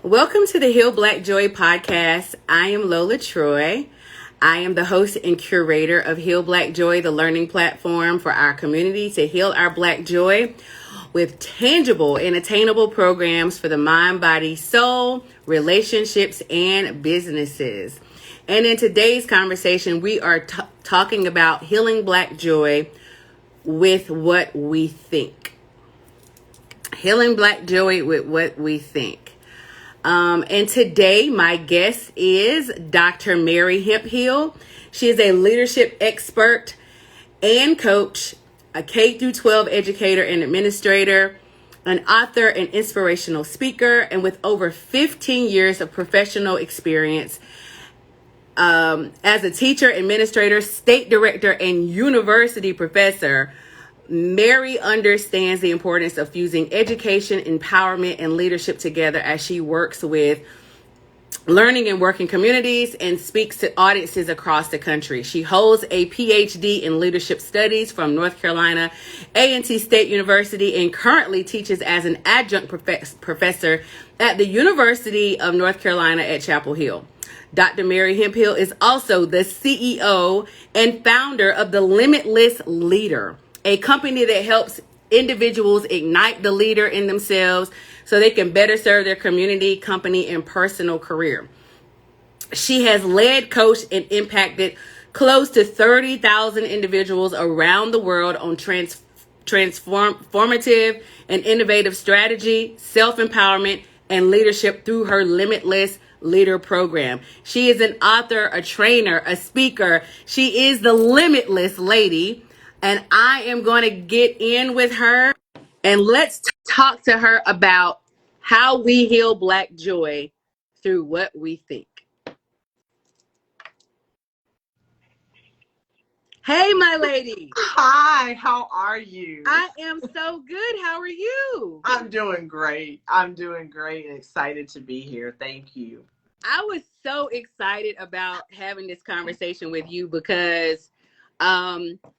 Welcome to the Heal Black Joy podcast. I am Lola Troy. I am the host and curator of Heal Black Joy, the learning platform for our community to heal our Black joy with tangible and attainable programs for the mind, body, soul, relationships, and businesses. And in today's conversation, we are talking about healing Black joy with what we think. Healing Black joy with what we think. And today my guest is Dr. Mary Hemphill. She is a leadership expert and coach, a K through 12 educator and administrator, an author and inspirational speaker, and with over 15 years of professional experience as a teacher, administrator, state director, and university professor. Mary understands the importance of fusing education, empowerment, and leadership together as she works with learning and working communities and speaks to audiences across the country. She holds a PhD in leadership studies from North Carolina A&T State University and currently teaches as an adjunct professor at the University of North Carolina at Chapel Hill. Dr. Mary Hemphill is also the CEO and founder of the Limitless Leader, a company that helps individuals ignite the leader in themselves so they can better serve their community, company, and personal career. She has led, coached, and impacted close to 30,000 individuals around the world on transformative and innovative strategy, self-empowerment, and leadership through her Limitless Leader program. She is an author, a trainer, a speaker. She is the Limitless Lady. And I am going to get in with her and let's talk to her about how we heal Black joy through what we think. Hey, my lady. Hi, how are you? I am so good. How are you? I'm doing great. I'm doing great and excited to be here. Thank you. I was so excited about having this conversation with you because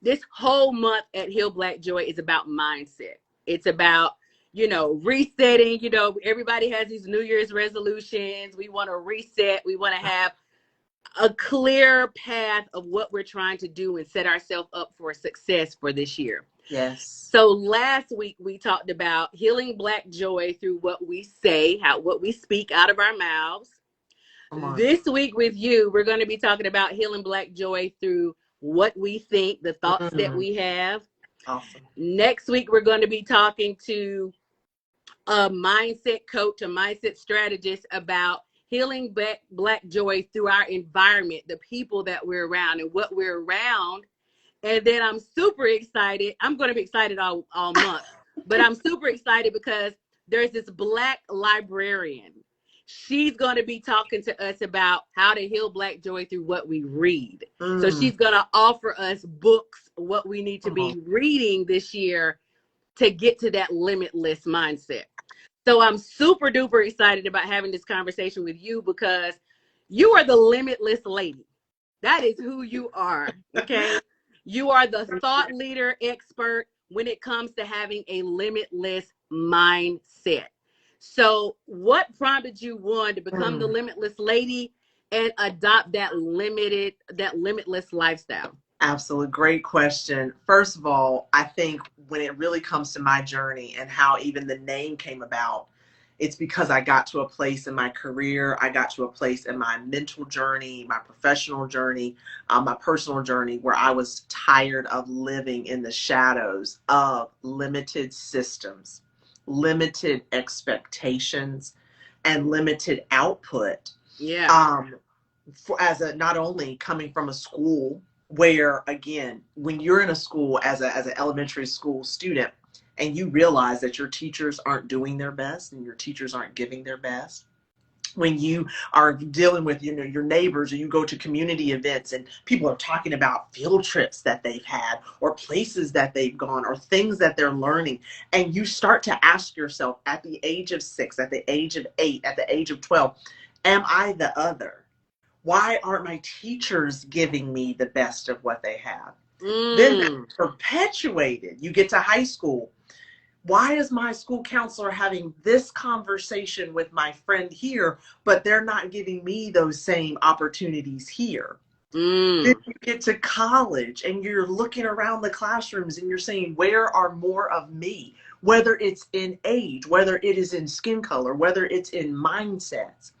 this whole month at Heal Black Joy is about mindset. It's about, resetting. Everybody has these New Year's resolutions. We want to reset. We want to have a clear path of what we're trying to do and set ourselves up for success for this year. Yes. So last week we talked about healing Black joy through what we say, what we speak out of our mouths. This week with you, we're going to be talking about healing Black joy through what we think, the thoughts that we have. Awesome. Next week, we're going to be talking to a mindset coach, a mindset strategist about healing Black joy through our environment, the people that we're around and what we're around. And then I'm super excited. I'm going to be excited all month, but I'm super excited because there's this Black librarian. She's going to be talking to us about how to heal Black joy through what we read. So she's going to offer us books, what we need to be reading this year to get to that limitless mindset. So I'm super duper excited about having this conversation with you because you are the Limitless Lady. That is who you are. Okay. You are the thought leader expert when it comes to having a limitless mindset. So what prompted you, one, to become the Limitless Lady and adopt that limitless lifestyle? Absolutely. Great question. First of all, I think when it really comes to my journey and how even the name came about, it's because I got to a place in my career, I got to a place in my mental journey, my professional journey, my personal journey, where I was tired of living in the shadows of limited systems, limited expectations, and limited output. Yeah. Not only coming from a school where, again, when you're in a school as an elementary school student and you realize that your teachers aren't doing their best and your teachers aren't giving their best, when you are dealing with your neighbors, or you go to community events and people are talking about field trips that they've had or places that they've gone or things that they're learning, and you start to ask yourself at the age of 6, at the age of 8, at the age of 12, am I the other? Why aren't my teachers giving me the best of what they have? Then that's perpetuated. You get to high school. Why is my school counselor having this conversation with my friend here, but they're not giving me those same opportunities here? Then you get to college and you're looking around the classrooms and you're saying, where are more of me? Whether it's in age, whether it is in skin color, whether it's in mindsets.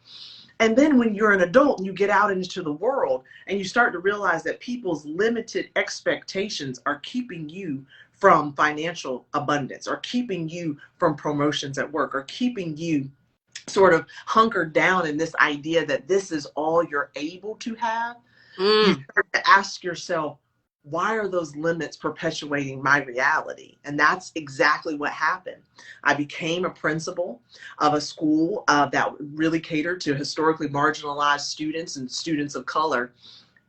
And then when you're an adult and you get out into the world and you start to realize that people's limited expectations are keeping you from financial abundance, or keeping you from promotions at work, or keeping you sort of hunkered down in this idea that this is all you're able to have, you start to ask yourself, why are those limits perpetuating my reality? And that's exactly what happened. I became a principal of a school that really catered to historically marginalized students and students of color.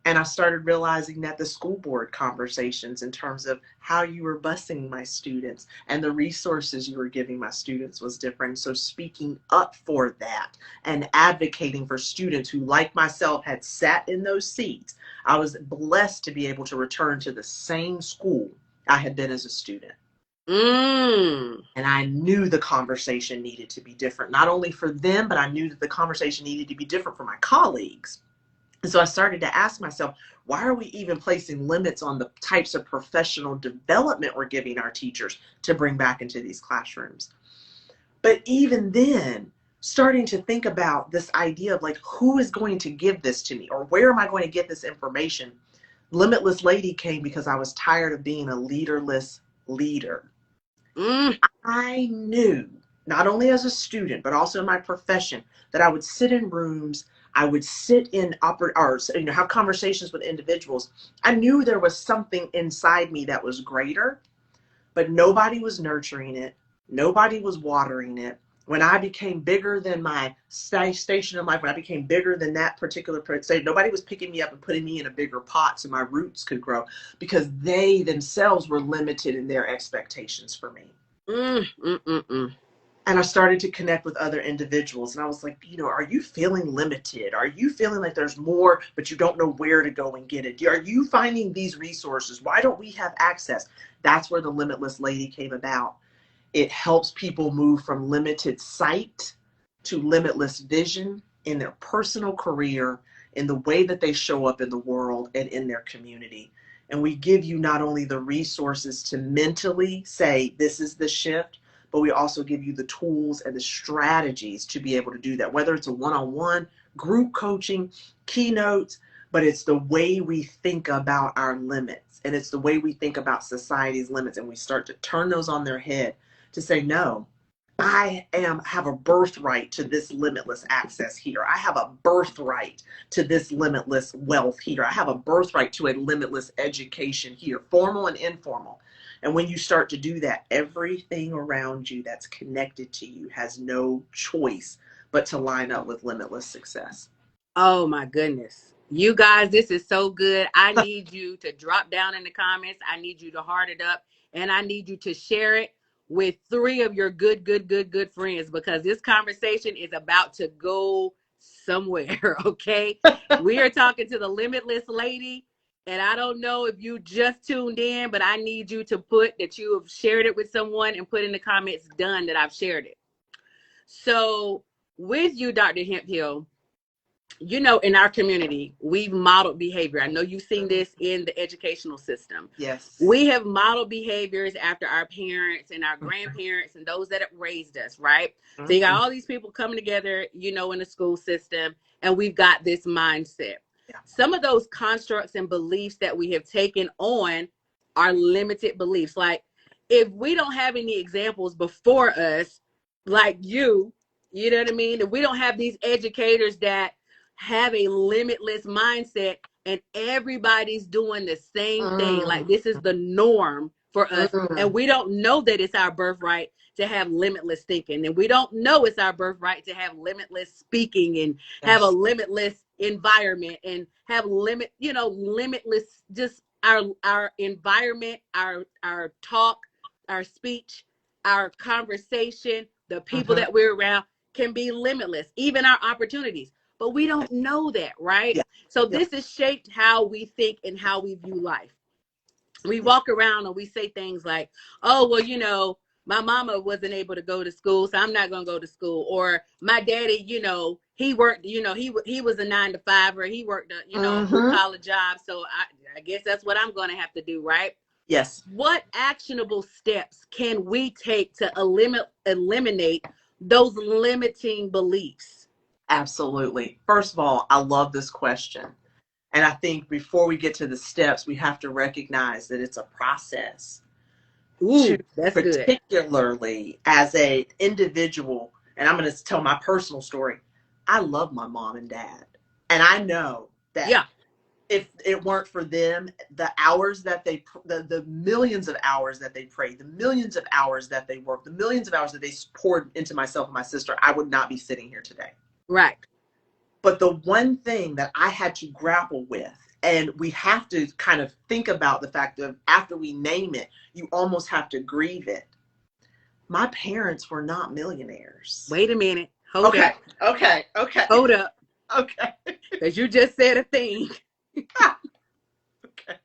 And I started realizing that the school board conversations in terms of how you were busing my students and the resources you were giving my students was different. So speaking up for that and advocating for students who, like myself, had sat in those seats, I was blessed to be able to return to the same school I had been as a student. And I knew the conversation needed to be different, not only for them, but I knew that the conversation needed to be different for my colleagues. And so I started to ask myself, why are we even placing limits on the types of professional development we're giving our teachers to bring back into these classrooms? But even then, starting to think about this idea of like, who is going to give this to me, or where am I going to get this information? Limitless Lady came because I was tired of being a leaderless leader. I knew, not only as a student, but also in my profession, that I would sit in rooms, I would sit in have conversations with individuals. I knew there was something inside me that was greater, but nobody was nurturing it. Nobody was watering it. When I became bigger than my station in life, when I became bigger than that particular stage, nobody was picking me up and putting me in a bigger pot so my roots could grow, because they themselves were limited in their expectations for me. And I started to connect with other individuals. And I was like, are you feeling limited? Are you feeling like there's more, but you don't know where to go and get it? Are you finding these resources? Why don't we have access? That's where the Limitless Lady came about. It helps people move from limited sight to limitless vision in their personal career, in the way that they show up in the world and in their community. And we give you not only the resources to mentally say, this is the shift, but we also give you the tools and the strategies to be able to do that, whether it's a one-on-one, group coaching, keynotes, but it's the way we think about our limits, and it's the way we think about society's limits, and we start to turn those on their head to say, no, I have a birthright to this limitless access here. I have a birthright to this limitless wealth here. I have a birthright to a limitless education here, formal and informal. And when you start to do that, everything around you that's connected to you has no choice but to line up with limitless success. Oh my goodness. You guys, this is so good. I need you to drop down in the comments. I need you to heart it up, and I need you to share it with 3 of your good friends, because this conversation is about to go somewhere. Okay. We are talking to the Limitless Lady. And I don't know if you just tuned in, but I need you to put that you have shared it with someone and put in the comments, done, that I've shared it. So with you, Dr. Hemphill, in our community, we've modeled behavior. I know you've seen this in the educational system. Yes. We have modeled behaviors after our parents and our grandparents and those that have raised us, right? So you got all these people coming together, in the school system, and we've got this mindset. Yeah. Some of those constructs and beliefs that we have taken on are limited beliefs. Like, if we don't have any examples before us, like you know what I mean? If we don't have these educators that have a limitless mindset and everybody's doing the same thing, like this is the norm for us, and we don't know that it's our birthright to have limitless thinking, and we don't know it's our birthright to have limitless speaking and have a limitless environment and have limitless, just our environment, our talk, our speech, our conversation, the people that we're around can be limitless, even our opportunities. But we don't know that, right? Yeah. So this has shaped how we think and how we view life. We walk around and we say things like, oh, well, my mama wasn't able to go to school, so I'm not going to go to school. Or my daddy, he worked, he was a 9 to 5, or he worked a blue Mm-hmm. collar job. So I guess that's what I'm going to have to do, right? Yes. What actionable steps can we take to eliminate those limiting beliefs? Absolutely. First of all, I love this question. And I think before we get to the steps, we have to recognize that it's a process. To Ooh, that's good. particularly as an individual, and I'm going to tell my personal story. I love my mom and dad. And I know that Yeah, if it weren't for them, the hours that the millions of hours that they prayed, the millions of hours that they worked, the millions of hours that they poured into myself and my sister, I would not be sitting here today. right. But the one thing that I had to grapple with, and we have to kind of think about the fact that after we name it, you almost have to grieve it. My parents were not millionaires. Wait a minute. Hold Okay, up. okay, okay, Hold up. okay, Because you just said a thing. okay,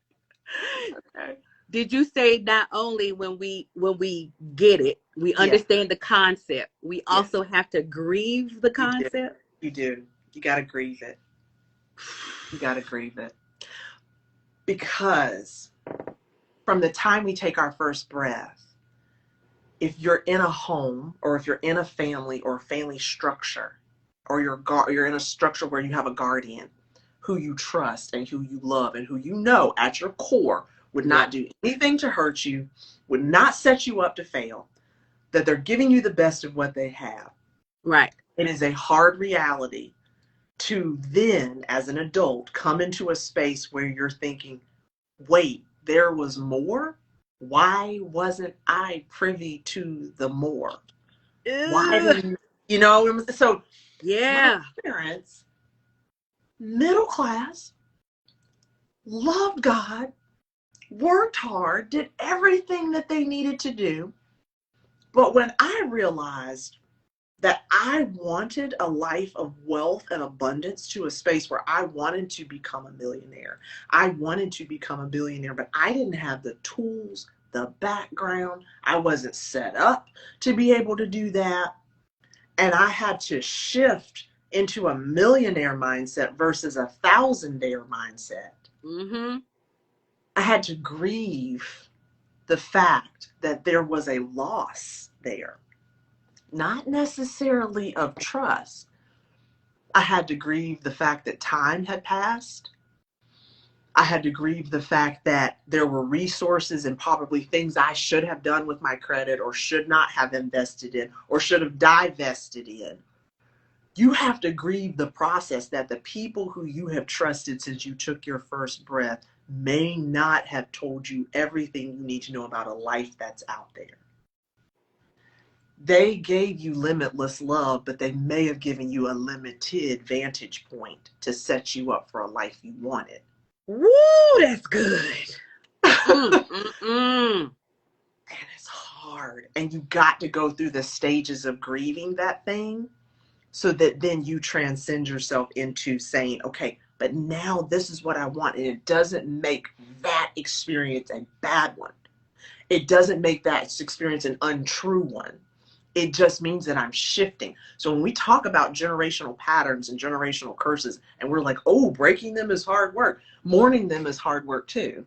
okay. Did you say not only when we get it, we Yes, understand the concept, we yes, also have to grieve the you do. concept? You do. You got to grieve it. You got to grieve it. Because from the time we take our first breath, if you're in a home or if you're in a family or a family structure, or you're in a structure where you have a guardian who you trust and who you love and who you know at your core would Yeah. not do anything to hurt you, would not set you up to fail, that they're giving you the best of what they have. Right. It is a hard reality to then, as an adult, come into a space where you're thinking, wait, there was more? Why wasn't I privy to the more? Why Ugh. didn't so my Yeah. parents, middle class, loved God, worked hard, did everything that they needed to do. But when I realized that I wanted a life of wealth and abundance, to a space where I wanted to become a millionaire, I wanted to become a billionaire, but I didn't have the tools, the background. I wasn't set up to be able to do that. And I had to shift into a millionaire mindset versus a thousandaire mindset. Mm-hmm. I had to grieve the fact that there was a loss there, not necessarily of trust. I had to grieve the fact that time had passed. I had to grieve the fact that there were resources and probably things I should have done with my credit or should not have invested in or should have divested in. You have to grieve the process that the people who you have trusted since you took your first breath may not have told you everything you need to know about a life that's out there. They gave you limitless love, but they may have given you a limited vantage point to set you up for a life you wanted. Woo, that's good. Mm, And mm, mm. it's hard. And you got to go through the stages of grieving that thing so that then you transcend yourself into saying, okay, but now this is what I want. And it doesn't make that experience a bad one. It doesn't make that experience an untrue one. It just means that I'm shifting. So when we talk about generational patterns and generational curses, and we're like, oh, breaking them is hard work, mourning them is hard work too.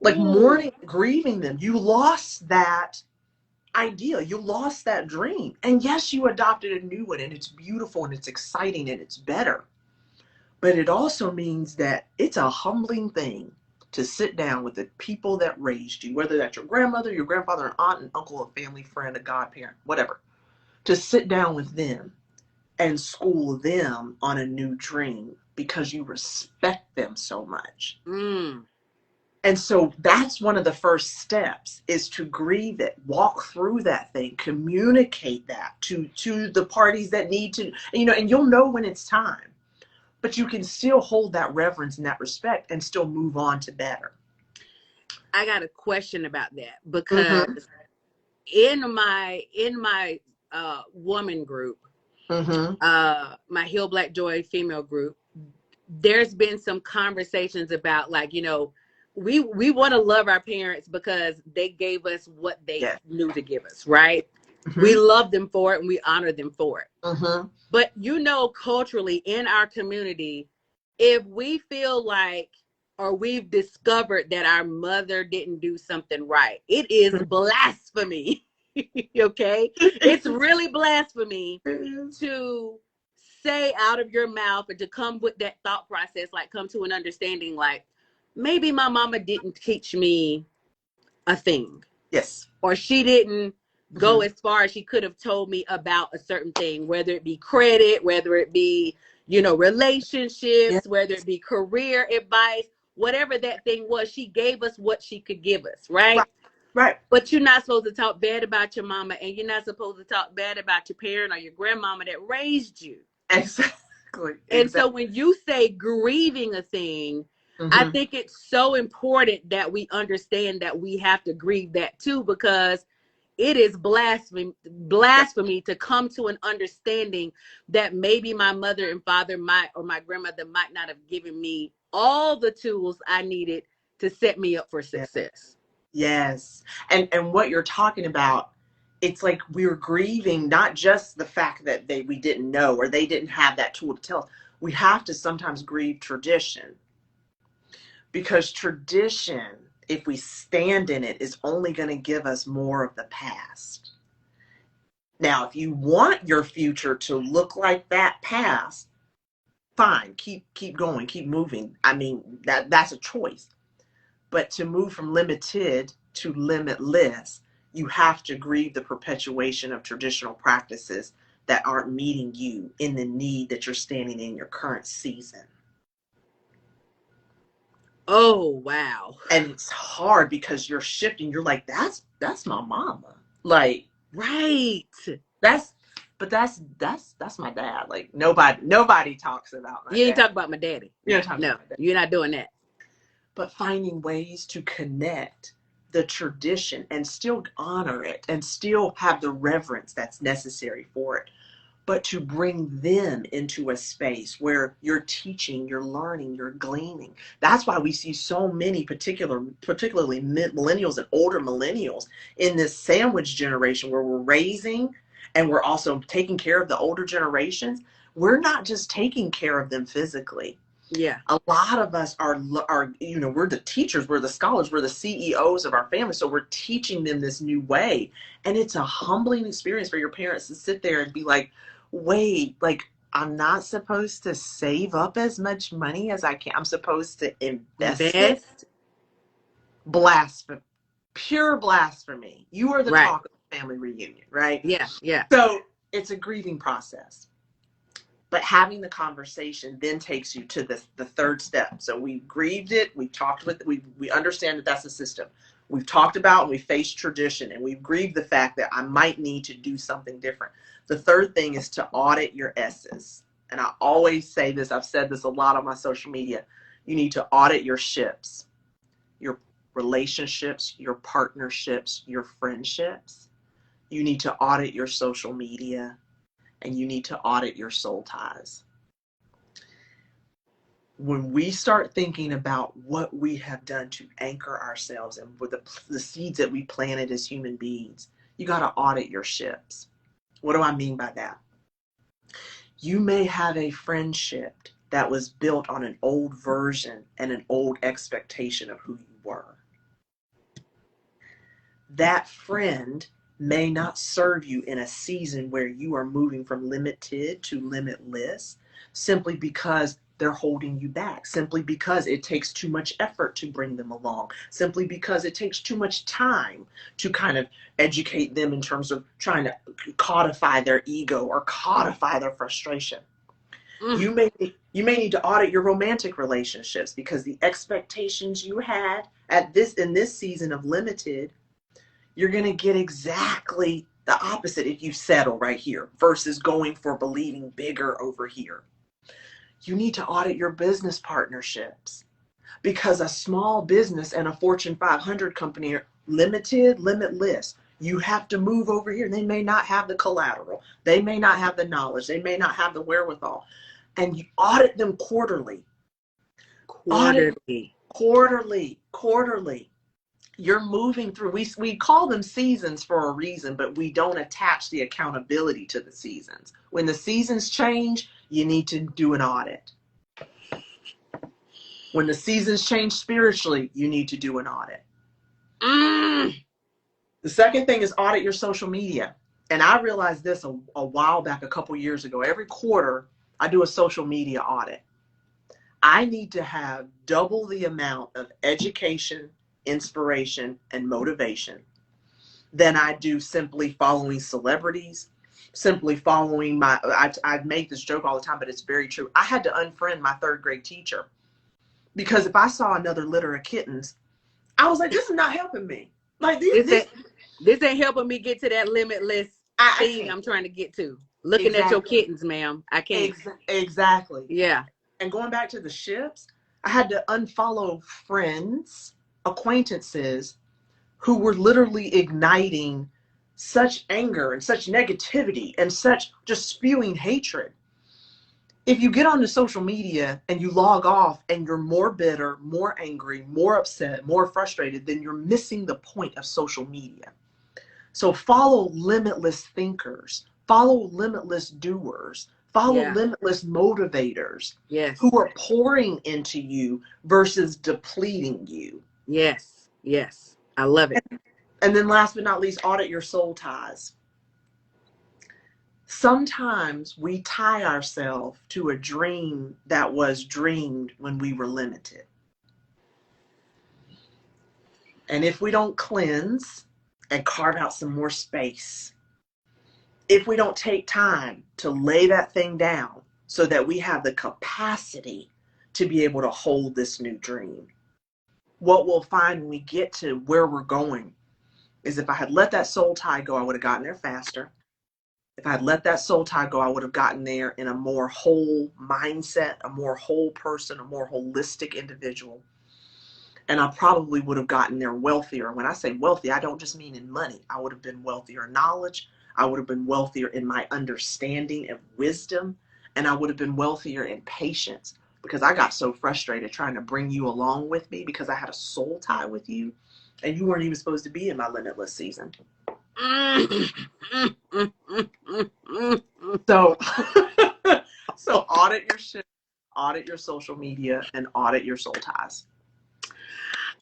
Like mourning, grieving them, you lost that idea, you lost that dream. And yes, you adopted a new one, and it's beautiful and it's exciting and it's better. But it also means that it's a humbling thing to sit down with the people that raised you, whether that's your grandmother, your grandfather, an aunt, an uncle, a family friend, a godparent, whatever, to sit down with them and school them on a new dream because you respect them so much. Mm. And so that's one of the first steps, is to grieve it, walk through that thing, communicate that to the parties that need to, and you'll know when it's time. But you can still hold that reverence and that respect and still move on to better. I got a question about that, because Mm-hmm. in my woman group, Mm-hmm. my Heal Black Joy female group, there's been some conversations about, like, we want to love our parents because they gave us what they Yes. knew to give us, right? We Mm-hmm. love them for it and we honor them for it. Mm-hmm. But culturally in our community, if we feel like or we've discovered that our mother didn't do something right, it is blasphemy. Okay? It's really blasphemy It is. to say out of your mouth and to come with that thought process, like come to an understanding like maybe my mama didn't teach me a thing, Yes. or she didn't go Mm-hmm. as far as she could have told me about a certain thing, whether it be credit, whether it be, Yeah. relationships, whether it be career advice, whatever that thing was, she gave us what she could give us, Right. right? Right. But you're not supposed to talk bad about your mama, and you're not supposed to talk bad about your parent or your grandmama that raised you. Exactly. And so Exactly. when you say grieving a thing, I Mm-hmm. think it's so important that we understand that we have to grieve that too, because it is blasphemy to come to an understanding that maybe my mother and father might, or my grandmother might not have given me all the tools I needed to set me up for Yeah. success. Yes. And what you're talking about, it's like we're grieving not just the fact that we didn't know or they didn't have that tool to tell us. We have to sometimes grieve tradition, because tradition, if we stand in it, is only going to give us more of the past. Now, if you want your future to look like that past, fine, keep going, keep moving. I mean, that's a choice. But to move from limited to limitless, you have to grieve the perpetuation of traditional practices that aren't meeting you in the need that you're standing in your current season. Oh, wow. And it's hard because you're shifting. You're like, that's my mama. Like, Right. that's but that's my dad. Like, nobody talks about my You ain't dad. talking about my daddy. You're not talking No, about my dad. you're not doing that. But finding ways to connect the tradition and still honor it and still have the reverence that's necessary for it, but to bring them into a space where you're teaching, you're learning, you're gleaning. That's why we see so many particularly millennials and older millennials in this sandwich generation where we're raising and we're also taking care of the older generations. We're not just taking care of them physically. Yeah. A lot of us are we're the teachers, we're the scholars, we're the CEOs of our family, so we're teaching them this new way. And it's a humbling experience for your parents to sit there and be like, wait, like, I'm not supposed to save up as much money as I can, I'm supposed to invest it. Invest. Blasphemy. Pure blasphemy. You are the Right. talk of the family reunion, right? Yeah. Yeah. So it's a grieving process. But having the conversation then takes you to the third step. So we grieved it, we talked with it, we understand that that's a system. We've talked about and we faced tradition, and we've grieved the fact that I might need to do something different. The third thing is to audit your S's. And I always say this, I've said this a lot on my social media. You need to audit your ships, your relationships, your partnerships, your friendships. You need to audit your social media, and you need to audit your soul ties. When we start thinking about what we have done to anchor ourselves and with the seeds that we planted as human beings, you got to audit your ships. What do I mean by that? You may have a friendship that was built on an old version and an old expectation of who you were. That friend may not serve you in a season where you are moving from limited to limitless, simply because they're holding you back, simply because it takes too much effort to bring them along, simply because it takes too much time to kind of educate them in terms of trying to codify their ego or codify their frustration. Mm. You may need to audit your romantic relationships, because the expectations you had in this season of limited, you're going to get exactly the opposite if you settle right here versus going for believing bigger over here. You need to audit your business partnerships, because a small business and a Fortune 500 company are limited, limitless. You have to move over here. They may not have the collateral. They may not have the knowledge. They may not have the wherewithal. And you audit them quarterly. Audit Quarterly. Quarterly. You're moving through. We call them seasons for a reason, but we don't attach the accountability to the seasons. When the seasons change, you need to do an audit. When the seasons change spiritually, you need to do an audit. The second thing is audit your social media. And I realized this a while back, a couple years ago. Every quarter, I do a social media audit. I need to have double the amount of education, inspiration, and motivation than I do simply following celebrities, simply following I've made this joke all the time, but it's very true. I had to unfriend my third grade teacher because if I saw another litter of kittens, I was like, this is not helping me. Like this ain't helping me get to that limitless thing I'm trying to get to. Looking at your kittens, ma'am. I can't. Exactly. Yeah. And going back to the ships, I had to unfollow friends, acquaintances who were literally igniting such anger and such negativity and such just spewing hatred. If you get onto social media and you log off and you're more bitter, more angry, more upset, more frustrated, then you're missing the point of social media. So follow limitless thinkers, follow limitless doers, follow limitless motivators who are pouring into you versus depleting you. Yes. I love it. And then last but not least, audit your soul ties. Sometimes we tie ourselves to a dream that was dreamed when we were limited. And if we don't cleanse and carve out some more space, if we don't take time to lay that thing down so that we have the capacity to be able to hold this new dream, what we'll find when we get to where we're going is if I had let that soul tie go, I would have gotten there faster. If I had let that soul tie go, I would have gotten there in a more whole mindset, a more whole person, a more holistic individual. And I probably would have gotten there wealthier. When I say wealthy, I don't just mean in money. I would have been wealthier in knowledge. I would have been wealthier in my understanding and wisdom. And I would have been wealthier in patience because I got so frustrated trying to bring you along with me because I had a soul tie with you and you weren't even supposed to be in my limitless season. So audit your shit, audit your social media, and audit your soul ties.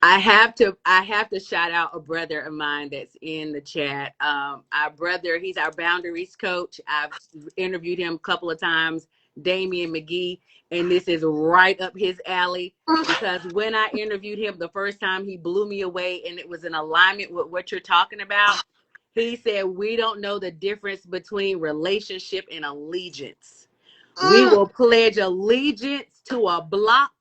I have to shout out a brother of mine that's in the chat. Our brother, he's our boundaries coach. I've interviewed him a couple of times, Damian McGee, and this is right up his alley because when I interviewed him the first time, he blew me away and it was in alignment with what you're talking about. He said, we don't know the difference between relationship and allegiance. We will pledge allegiance to a block,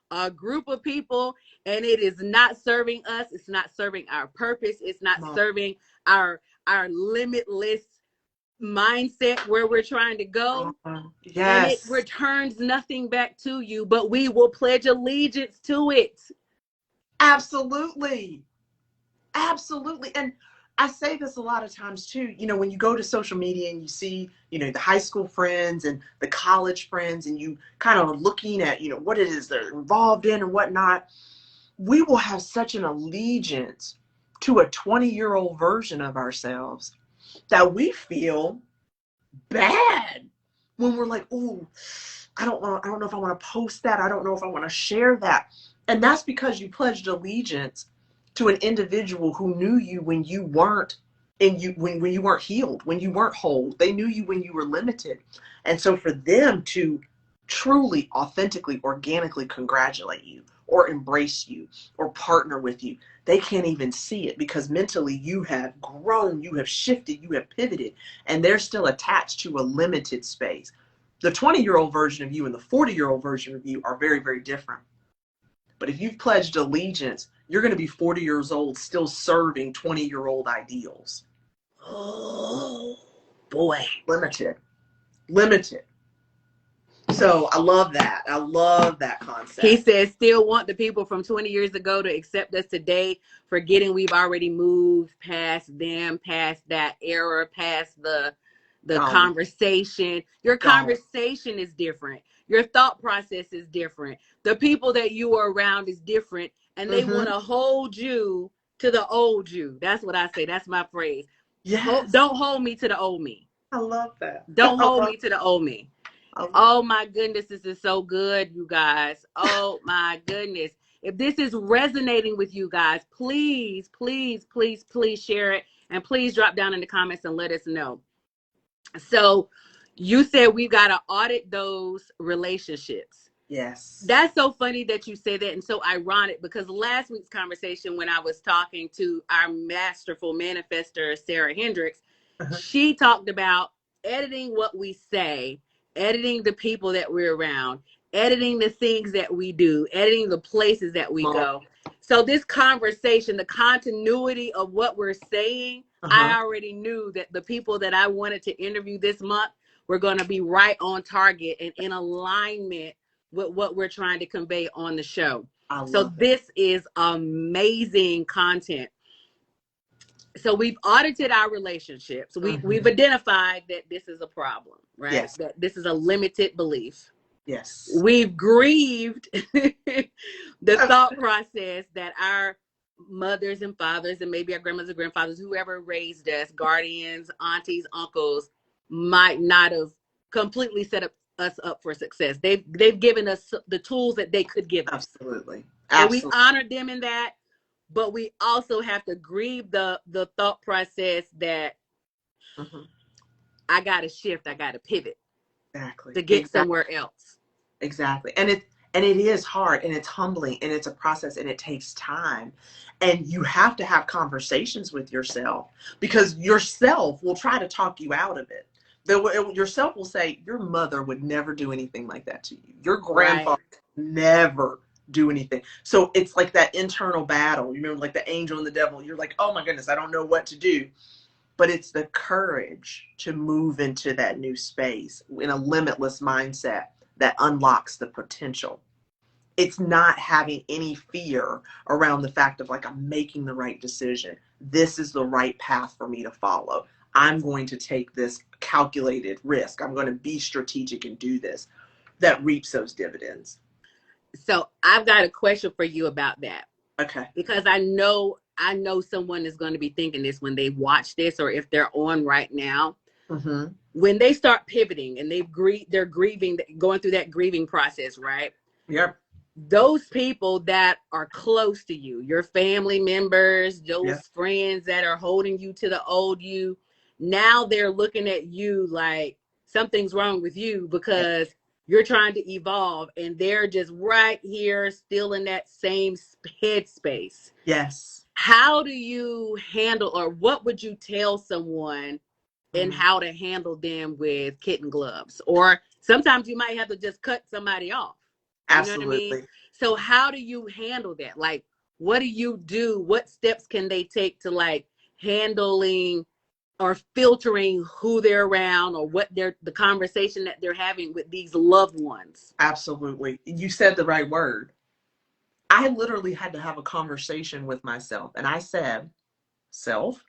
a group of people, and it is not serving us. It's not serving our purpose. It's not serving our limitless mindset where we're trying to go. Yes. And it returns nothing back to you, but we will pledge allegiance to it. Absolutely. And I say this a lot of times too, when you go to social media and you see, the high school friends and the college friends and you kind of looking at, what it is they're involved in and whatnot, we will have such an allegiance to a 20-year-old version of ourselves that we feel bad when we're like, oh, I don't know if I want to post that. I don't know if I want to share that. And that's because you pledged allegiance to an individual who knew you when you weren't when you weren't healed, when you weren't whole. They knew you when you were limited. And so for them to truly, authentically, organically congratulate you or embrace you or partner with you, they can't even see it because mentally you have grown, you have shifted, you have pivoted, and they're still attached to a limited space. The 20-year-old version of you and the 40-year-old version of you are very, very different. But if you've pledged allegiance, you're going to be 40 years old still serving 20-year-old ideals. Oh, boy. Limited. So I love that. I love that concept. He says, still want the people from 20 years ago to accept us today, forgetting we've already moved past them, past that era, past the conversation. Your conversation is different. Your thought process is different. The people that you are around is different, and they want to hold you to the old you. That's what I say. That's my phrase. Yes. Don't hold me to the old me. I love that. Don't hold me to the old me. I Oh my goodness, this is so good, you guys. Oh my goodness. If this is resonating with you guys, please, please, please, please share it. And please drop down in the comments and let us know. So you said we've got to audit those relationships. Yes. That's so funny that you say that, and so ironic, because last week's conversation, when I was talking to our masterful manifester, Sarah Hendricks, she talked about editing what we say, editing the people that we're around, editing the things that we do, editing the places that we go. So this conversation, the continuity of what we're saying, I already knew that the people that I wanted to interview this month were going to be right on target and in alignment with what we're trying to convey on the show. So this is amazing content. So we've audited our relationships. We've identified that this is a problem, right? Yes. That this is a limited belief. Yes. We've grieved the thought process that our mothers and fathers, and maybe our grandmothers and grandfathers, whoever raised us, guardians, aunties, uncles, might not have completely set us up for success. They've given us the tools that they could give us. Absolutely. And we honored them in that, but we also have to grieve the thought process that I got to shift, I got to pivot to get somewhere else. Exactly. And it is hard, and it's humbling, and it's a process, and it takes time. And you have to have conversations with yourself, because yourself will try to talk you out of it. Yourself will say, your mother would never do anything like that to you. Your grandfather never do anything. So it's like that internal battle. You remember, like the angel and the devil. You're like, oh my goodness, I don't know what to do. But it's the courage to move into that new space in a limitless mindset that unlocks the potential. It's not having any fear around the fact of, like, I'm making the right decision. This is the right path for me to follow. I'm going to take this calculated risk. I'm going to be strategic and do this. That reaps those dividends. So I've got a question for you about that. Okay. Because I know someone is going to be thinking this when they watch this, or if they're on right now. When they start pivoting and they're grieving, going through that grieving process, right? Yep. Those people that are close to you, your family members, those friends that are holding you to the old you, now they're looking at you like something's wrong with you because you're trying to evolve, and they're just right here still in that same headspace. Yes. How do you handle, or what would you tell someone and how to handle them with kitten gloves? Or sometimes you might have to just cut somebody off. Absolutely. You know what I mean? So how do you handle that? Like, what do you do? What steps can they take to, like, handling or filtering who they're around, or what the conversation that they're having with these loved ones? Absolutely. You said the right word. I literally had to have a conversation with myself, and I said, self,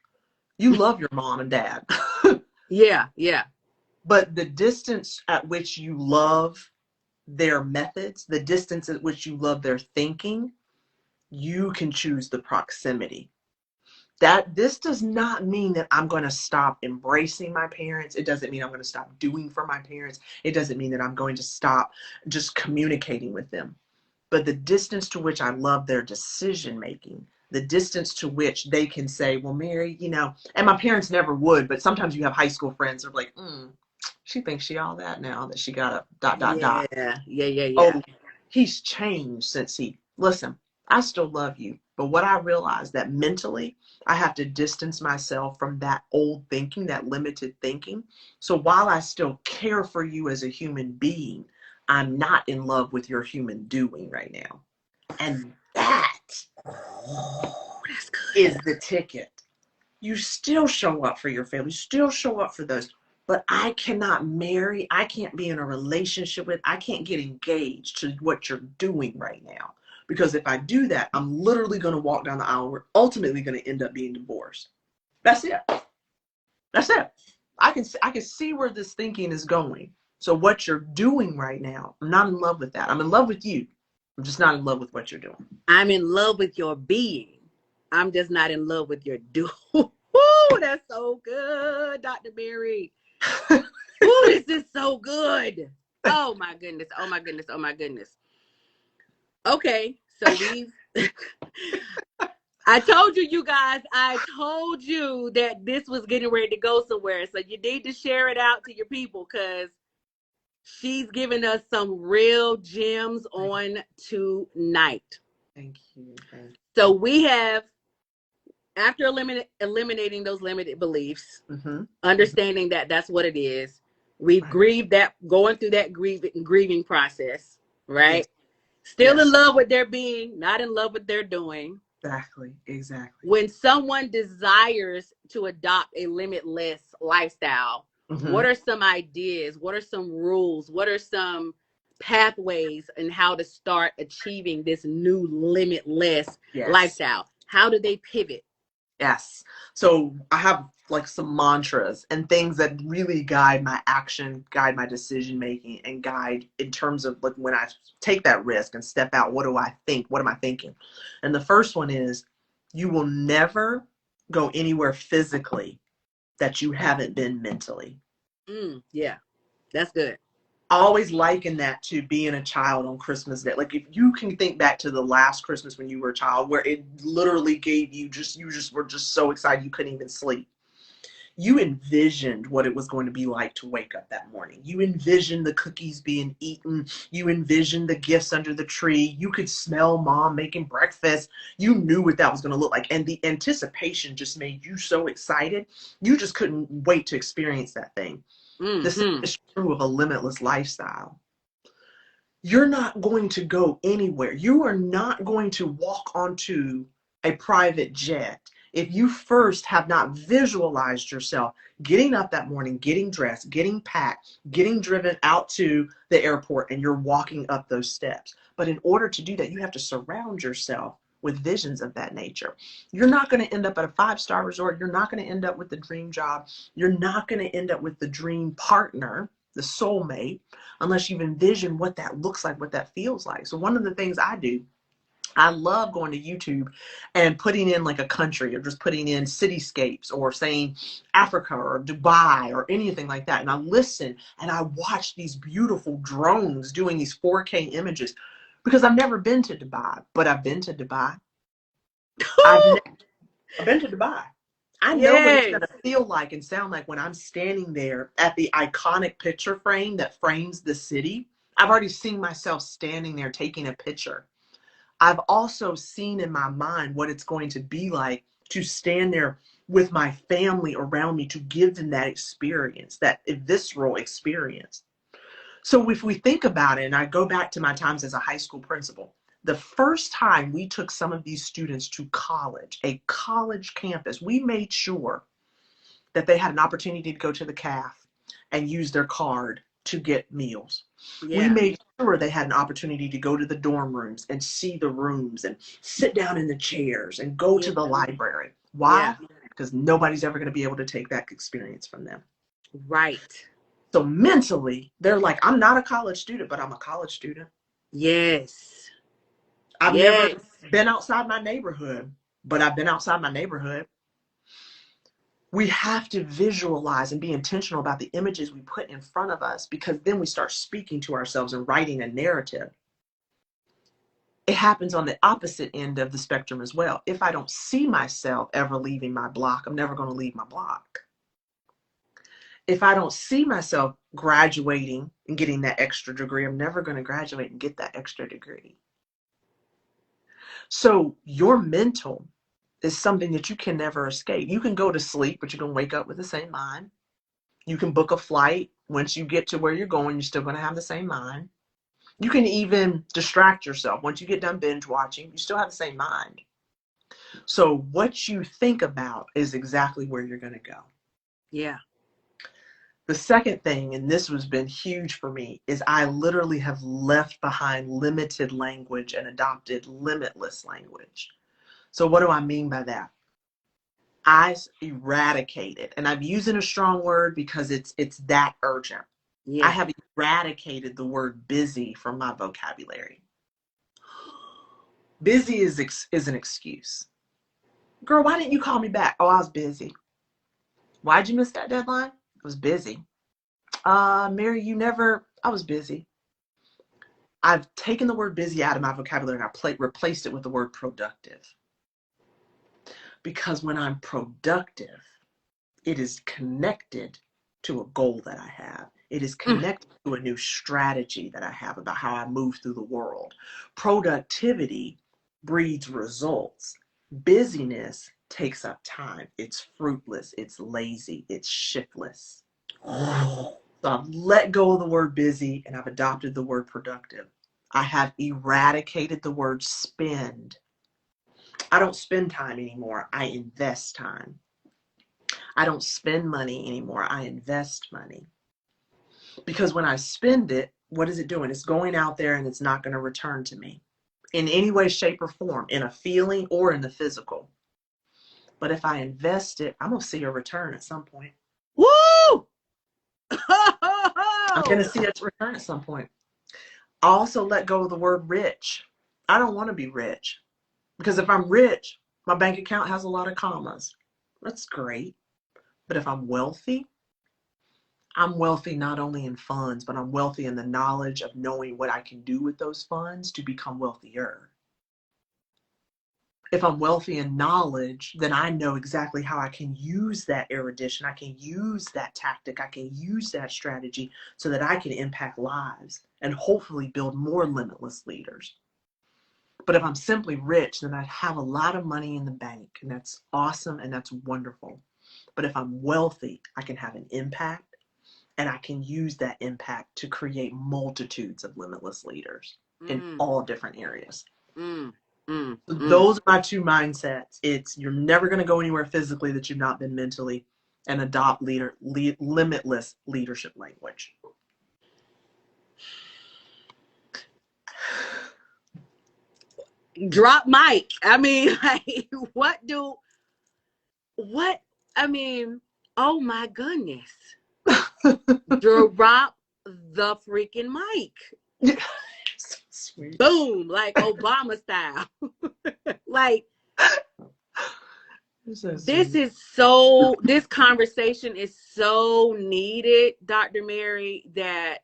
you love your mom and dad. Yeah. But the distance at which you love their methods, the distance at which you love their thinking, you can choose the proximity. That this does not mean that I'm going to stop embracing my parents. It doesn't mean I'm going to stop doing for my parents. It doesn't mean that I'm going to stop just communicating with them. But the distance to which I love their decision making, the distance to which they can say, well, Mary, and my parents never would, but sometimes you have high school friends who are like, she thinks she all that now that she got a ... Yeah. Oh, he's changed since listen, I still love you. But what I realized that mentally, I have to distance myself from that old thinking, that limited thinking. So while I still care for you as a human being, I'm not in love with your human doing right now. And that is the ticket. You still show up for your family, still show up for those. But I cannot marry, I can't be in a relationship with, I can't get engaged to what you're doing right now. Because if I do that, I'm literally going to walk down the aisle. We're ultimately going to end up being divorced. That's it. That's it. I can see where this thinking is going. So what you're doing right now, I'm not in love with that. I'm in love with you. I'm just not in love with what you're doing. I'm in love with your being. I'm just not in love with your do. Woo, that's so good, Dr. Berry. Ooh, this is so good. Oh my goodness. Oh my goodness. Oh my goodness. Okay, so we've I told you, you guys, I told you that this was getting ready to go somewhere. So you need to share it out to your people because she's giving us some real gems on tonight. Thank you. Thank you. So we have, after eliminating those limited beliefs, understanding that that's what it is, we've grieved that, going through that grieving process, right? Yes. Still in love with their being, not in love with their doing. Exactly. When someone desires to adopt a limitless lifestyle, what are some ideas? What are some rules? What are some pathways and how to start achieving this new limitless lifestyle? How do they pivot? Yes. So I have like some mantras and things that really guide my action, guide my decision making, and guide in terms of like when I take that risk and step out, what do I think? What am I thinking? And the first one is you will never go anywhere physically that you haven't been mentally. Yeah, that's good. I always liken that to being a child on Christmas Day. Like if you can think back to the last Christmas when you were a child, where it literally gave you you just were just so excited you couldn't even sleep. You envisioned what it was going to be like to wake up that morning. You envisioned the cookies being eaten. You envisioned the gifts under the tree. You could smell mom making breakfast. You knew what that was going to look like. And the anticipation just made you so excited. You just couldn't wait to experience that thing. The same is true of a limitless lifestyle. You're not going to go anywhere. You are not going to walk onto a private jet if you first have not visualized yourself getting up that morning, getting dressed, getting packed, getting driven out to the airport, and you're walking up those steps. But in order to do that, you have to surround yourself with visions of that nature. You're not going to end up at a 5-star resort. You're not going to end up with the dream job. You're not going to end up with the dream partner, the soulmate, unless you've envisioned what that looks like, what that feels like. So one of the things I do, I love going to YouTube and putting in like a country or just putting in cityscapes or saying Africa or Dubai or anything like that. And I listen and I watch these beautiful drones doing these 4K images because I've never been to Dubai, but I've been to Dubai. I've been to Dubai. I know what it's going to feel like and sound like when I'm standing there at the iconic picture frame that frames the city. I've already seen myself standing there taking a picture. I've also seen in my mind what it's going to be like to stand there with my family around me to give them that experience, that visceral experience. So if we think about it, and I go back to my times as a high school principal, the first time we took some of these students to college, a college campus, we made sure that they had an opportunity to go to the caf and use their card to get meals. We made sure they had an opportunity to go to the dorm rooms and see the rooms and sit down in the chairs and go to the library. Why? Because nobody's ever going to be able to take that experience from them. Right. So mentally, they're like, I'm not a college student, but I'm a college student. Yes. I've never been outside my neighborhood, but I've been outside my neighborhood. We have to visualize and be intentional about the images we put in front of us, because then we start speaking to ourselves and writing a narrative. It happens on the opposite end of the spectrum as well. If I don't see myself ever leaving my block, I'm never going to leave my block. If I don't see myself graduating and getting that extra degree, I'm never going to graduate and get that extra degree. So your mental is something that you can never escape. You can go to sleep, but you can wake up with the same mind. You can book a flight. Once you get to where you're going, you're still going to have the same mind. You can even distract yourself. Once you get done binge watching, you still have the same mind. So what you think about is exactly where you're going to go. Yeah. The second thing, and this has been huge for me, is I literally have left behind limited language and adopted limitless language. So what do I mean by that? I eradicated, and I'm using a strong word because it's that urgent. I Yeah. have eradicated the word busy from my vocabulary. Busy is an excuse. Girl, why didn't you call me back? Oh, I was busy. Why'd you miss that deadline? I was busy. Mary, I was busy. I've taken the word busy out of my vocabulary and replaced it with the word productive. Because when I'm productive, it is connected to a goal that I have. It is Mm. connected to a new strategy that I have about how I move through the world. Productivity breeds results. Busyness takes up time. It's fruitless. It's lazy. It's shiftless. So I've let go of the word busy and I've adopted the word productive. I have eradicated the word spend. I don't spend time anymore. I invest time. I don't spend money anymore. I invest money. Because when I spend it, what is it doing? It's going out there and it's not going to return to me in any way, shape, or form, in a feeling or in the physical. But if I invest it, I'm going to see a return at some point. Woo! I'm going to see a return at some point. I also let go of the word rich. I don't want to be rich because if I'm rich, my bank account has a lot of commas. That's great. But if I'm wealthy not only in funds, but I'm wealthy in the knowledge of knowing what I can do with those funds to become wealthier. If I'm wealthy in knowledge, then I know exactly how I can use that erudition. I can use that tactic. I can use that strategy so that I can impact lives and hopefully build more limitless leaders. But if I'm simply rich, then I have a lot of money in the bank, and that's awesome and that's wonderful. But if I'm wealthy, I can have an impact, and I can use that impact to create multitudes of limitless leaders in all different areas. Mm, mm, So mm. those are my two mindsets. It's you're never going to go anywhere physically that you've not been mentally, and adopt limitless leadership language. Drop mic. I mean, like, what? I mean, oh my goodness. Drop the freaking mic. So sweet. Boom, like Obama style. Like, So sweet. this conversation is so needed, Dr. Mary, that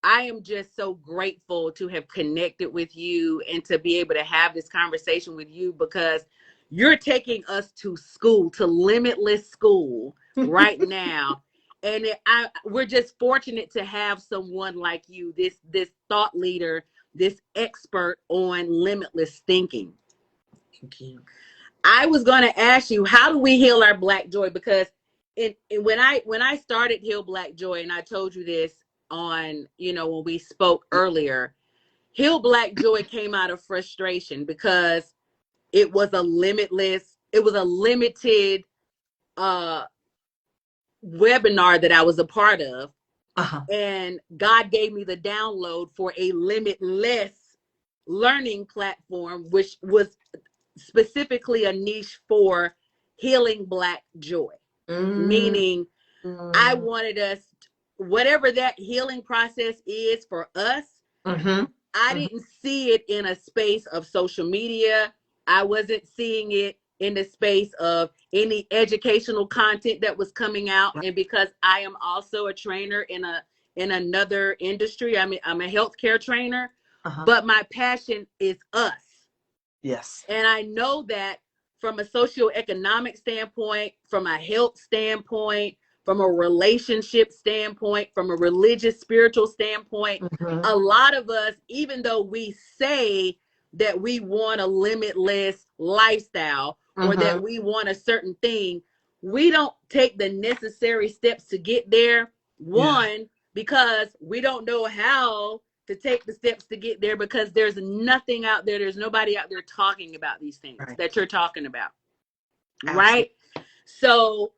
I am just so grateful to have connected with you and to be able to have this conversation with you, because you're taking us to school, to limitless school right now. And we're just fortunate to have someone like you, this thought leader, this expert on limitless thinking. Thank you. I was going to ask you, how do we heal our Black joy? Because when I started Heal Black Joy, and I told you this on, when we spoke earlier, Heal Black Joy came out of frustration because it was a limited uh, webinar that I was a part of. Uh-huh. And God gave me the download for a limitless learning platform, which was specifically a niche for healing Black joy. Mm. Meaning, I wanted us, whatever that healing process is for us, Mm-hmm. I Mm-hmm. didn't see it in a space of social media. I wasn't seeing it in the space of any educational content that was coming out. Right. And because I am also a trainer in another industry, I'm a healthcare trainer, Uh-huh. but my passion is us. Yes. And I know that from a socioeconomic standpoint, from a health standpoint, from a relationship standpoint, from a religious, spiritual standpoint, Mm-hmm. a lot of us, even though we say that we want a limitless lifestyle or Mm-hmm. that we want a certain thing, we don't take the necessary steps to get there. Yeah. One, because we don't know how to take the steps to get there, because there's nothing out there. There's nobody out there talking about these things Right. that you're talking about. Absolutely. Right? So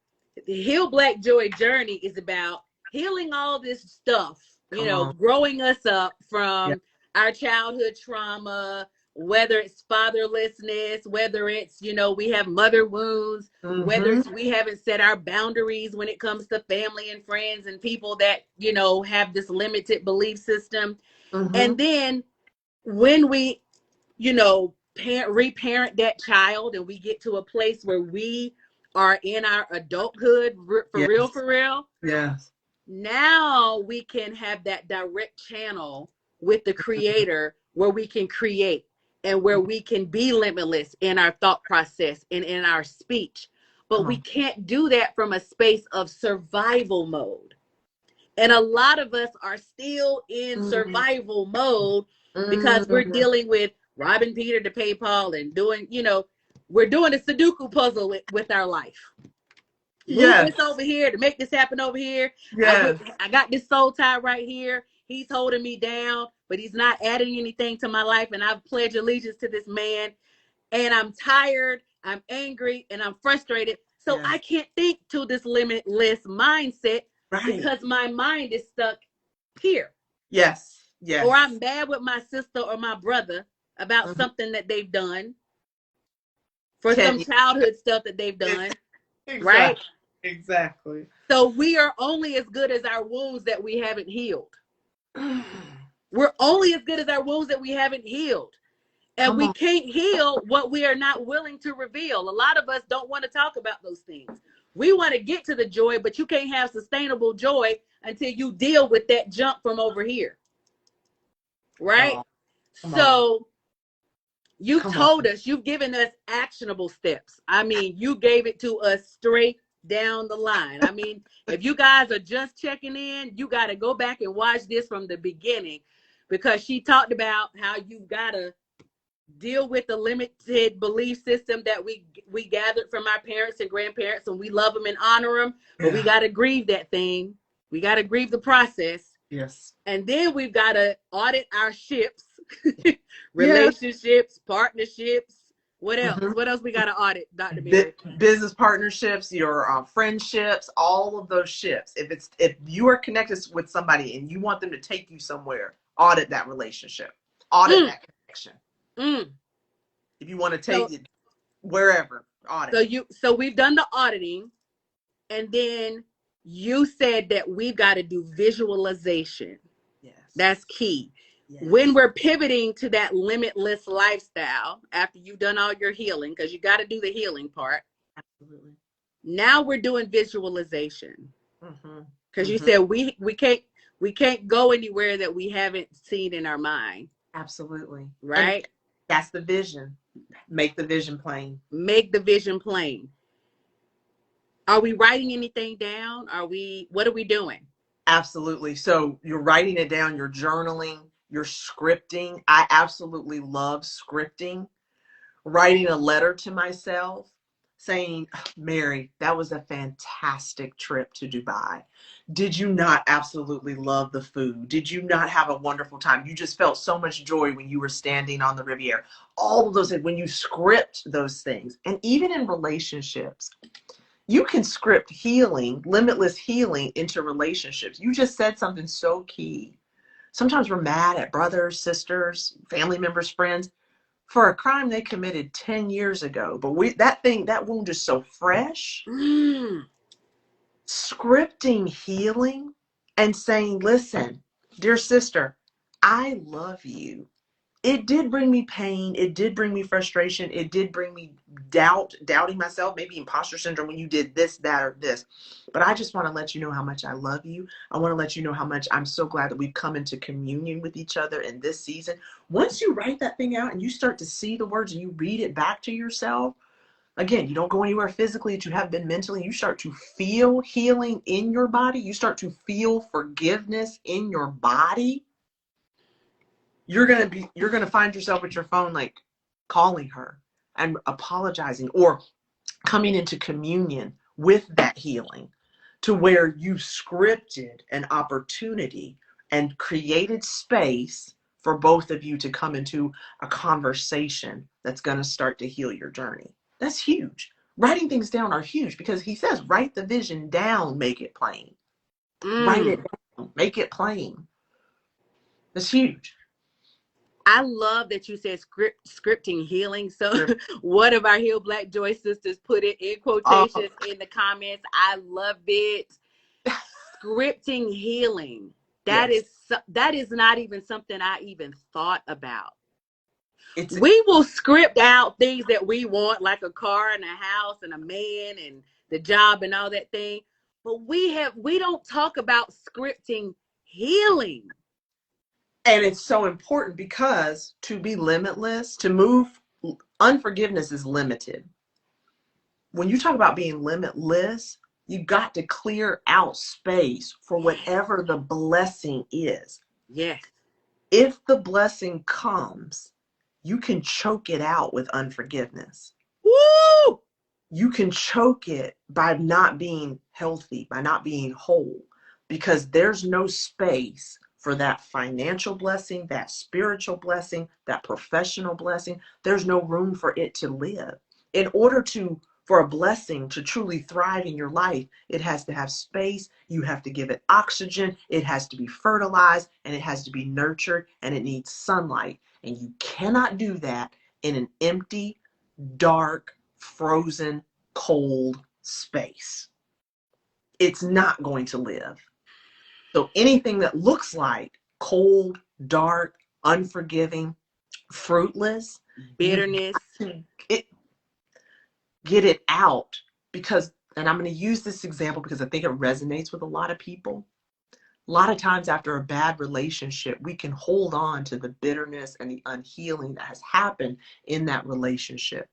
the Heal Black Joy journey is about healing all this stuff, Come on. growing us up Yeah. from our childhood trauma, whether it's fatherlessness, whether it's, we have mother wounds, whether Mm-hmm. it's we haven't set our boundaries when it comes to family and friends and people that, have this limited belief system. Mm-hmm. And then when we, reparent that child and we get to a place where we are in our adulthood Yes. for real, Yes. now we can have that direct channel with the creator where we can create and where we can be limitless in our thought process and in our speech. But Come we on. can't do that from a space of survival mode. And a lot of us are still in Mm-hmm. survival mode because we're Mm-hmm. dealing with robbing Peter to pay Paul and doing, we're doing a Sudoku puzzle with our life. Move Yes. this over here to make this happen over here. Yes. I got this soul tie right here. He's holding me down, but he's not adding anything to my life. And I've pledged allegiance to this man. And I'm tired, I'm angry, and I'm frustrated. So Yes. I can't think to this limitless mindset Right. because my mind is stuck here. Yes. Or Yes. I'm mad with my sister or my brother about Mm-hmm. something that they've done, for Can some you? childhood stuff that they've done, right? Exactly. Exactly. So we are only as good as our wounds that we haven't healed. We're only as good as our wounds that we haven't healed. And Come we on. can't heal what we are not willing to reveal. A lot of us don't want to talk about those things. We want to get to the joy, but you can't have sustainable joy until you deal with that jump from over here. Right? Oh, come on. So you've Come on. told us, you've given us actionable steps. I mean, you gave it to us straight down the line. I mean, if you guys are just checking in, you got to go back and watch this from the beginning, because she talked about how you've got to deal with the limited belief system that we gathered from our parents and grandparents, and we love them and honor them, but we Yeah. got to grieve that thing. We got to grieve the process. Yes. And then we've got to audit our ships, Yes. relationships, partnerships. What else? Mm-hmm. What else we got to audit, Dr. Mary? Business partnerships, your friendships, all of those ships. If you are connected with somebody and you want them to take you somewhere, audit that relationship, audit Mm, that connection. mm. If you want to take So, it wherever, audit. so we've done the auditing, and then you said that we've got to do visualization. Yes. That's key. When Yes. we're pivoting to that limitless lifestyle, after you've done all your healing, because you got to do the healing part, Absolutely. now we're doing visualization. Mm-hmm. Because you Mm-hmm. said we can't go anywhere that we haven't seen in our mind. Absolutely. And Right? that's the vision. Make the vision plain. Make the vision plain. Are we writing anything down? What are we doing? Absolutely. So you're writing it down, you're journaling, you're scripting. I absolutely love scripting. Writing a letter to myself saying, Mary, that was a fantastic trip to Dubai. Did you not absolutely love the food? Did you not have a wonderful time? You just felt so much joy when you were standing on the Riviera. All of those, when you script those things, and even in relationships, you can script healing, limitless healing into relationships. You just said something so key. Sometimes we're mad at brothers, sisters, family members, friends for a crime they committed 10 years ago. But that wound is so fresh. Mm. Scripting healing and saying, listen, dear sister, I love you. It did bring me pain. It did bring me frustration. It did bring me doubting myself, maybe imposter syndrome when you did this, that, or this. But I just want to let you know how much I love you. I want to let you know how much I'm so glad that we've come into communion with each other in this season. Once you write that thing out and you start to see the words and you read it back to yourself, again, you don't go anywhere physically that you have been mentally. You start to feel healing in your body. You start to feel forgiveness in your body. You're gonna find yourself with your phone, like calling her and apologizing or coming into communion with that healing, to where you scripted an opportunity and created space for both of you to come into a conversation that's going to start to heal your journey. That's huge. Writing things down are huge, because he says write the vision down, make it plain. Write it Mm. down, make it plain. That's huge. I love that you said scripting healing. So Script. one of our Heal Black Joy sisters put it in quotations in the comments. I love it. Scripting healing. That Yes. is not even something I even thought about. It's We will script out things that we want, like a car and a house and a man and the job and all that thing. But we don't talk about scripting healing. and it's so important because to be limitless, to move, unforgiveness is limited. When you talk about being limitless, you got to clear out space for whatever the blessing is. Yes. If the blessing comes, you can choke it out with unforgiveness. Woo! You can choke it by not being healthy, by not being whole, because there's no space for that financial blessing, that spiritual blessing, that professional blessing. There's no room for it to live. In order for a blessing to truly thrive in your life, it has to have space. You have to give it oxygen. It has to be fertilized, and it has to be nurtured, and it needs sunlight. And you cannot do that in an empty, dark, frozen, cold space. It's not going to live. So anything that looks like cold, dark, unforgiving, fruitless, Bitterness. get it out, because, and I'm going to use this example because I think it resonates with a lot of people. A lot of times after a bad relationship, we can hold on to the bitterness and the unhealing that has happened in that relationship.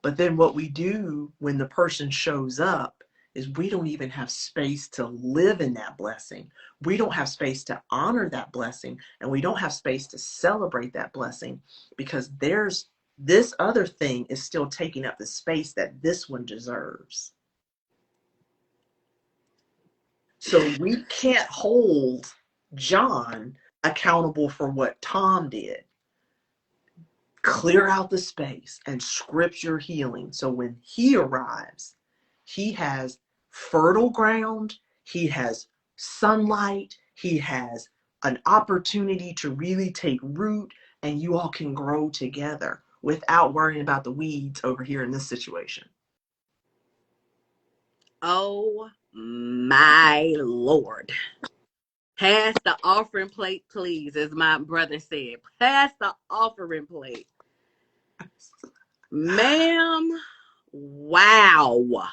But then what we do when the person shows up is we don't even have space to live in that blessing. We don't have space to honor that blessing, and we don't have space to celebrate that blessing, because there's this other thing is still taking up the space that this one deserves. So we can't hold John accountable for what Tom did. Clear out the space and script your healing. So when he arrives, he has fertile ground, he has sunlight, he has an opportunity to really take root, and you all can grow together without worrying about the weeds over here in this situation. Oh my Lord. Pass the offering plate, please, as my brother said. Pass the offering plate. Ma'am, wow.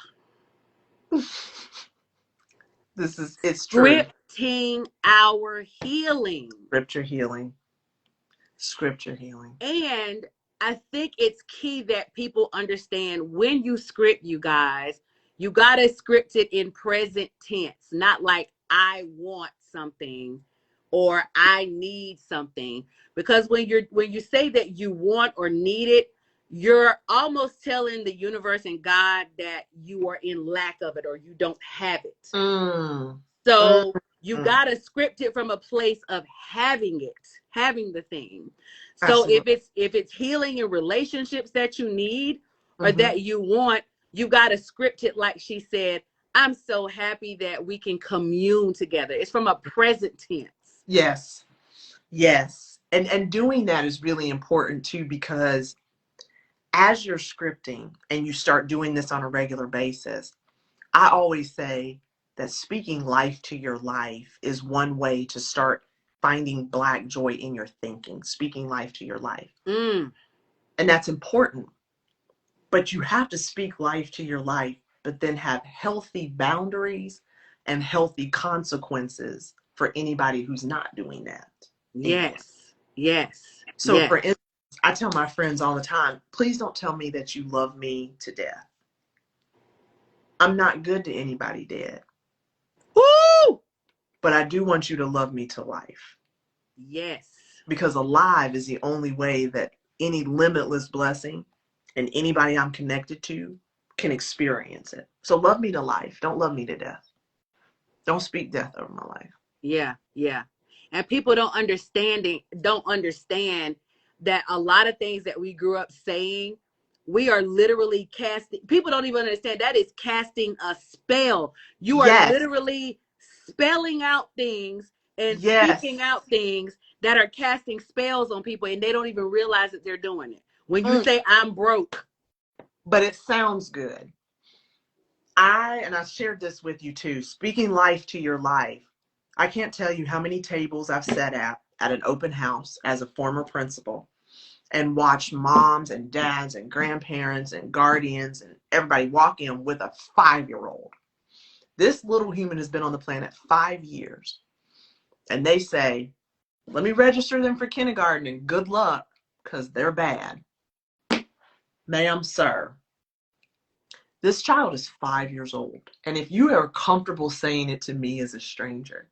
It's true. Scripting our healing. Scripture healing. Scripture healing. And I think it's key that people understand when you script, you guys, you got to script it in present tense, not like I want something or I need something. Because when you say that you want or need it, you're almost telling the universe and God that you are in lack of it or you don't have it. So you got to script it from a place of having it, having the thing. So Absolutely. if it's healing in relationships that you need or that you want, you got to script it like she said. I'm so happy that we can commune together. It's from a present tense. Yes. Yes. And doing that is really important too, because as you're scripting and you start doing this on a regular basis, I always say that speaking life to your life is one way to start finding Black joy in your thinking, speaking life to your life. And that's important. But you have to speak life to your life, but then have healthy boundaries and healthy consequences for anybody who's not doing that. Yes. Yes. So yes. for instance, I tell my friends all the time, please don't tell me that you love me to death. I'm not good to anybody dead. Woo! But I do want you to love me to life. Yes. Because alive is the only way that any limitless blessing and anybody I'm connected to can experience it. So love me to life. Don't love me to death. Don't speak death over my life. Yeah, yeah. And people don't understand that a lot of things that we grew up saying, we are literally casting. People don't even understand that is casting a spell. You are literally spelling out things and speaking out things that are casting spells on people and they don't even realize that they're doing it. When you Mm. say I'm broke. But it sounds good. I shared this with you too, speaking life to your life. I can't tell you how many tables I've sat at an open house as a former principal and watched moms and dads and grandparents and guardians and everybody walk in with a 5-year-old. This little human has been on the planet 5 years. And they say, let me register them for kindergarten and good luck because they're bad. Ma'am, sir, this child is 5 years old. And if you are comfortable saying it to me as a stranger,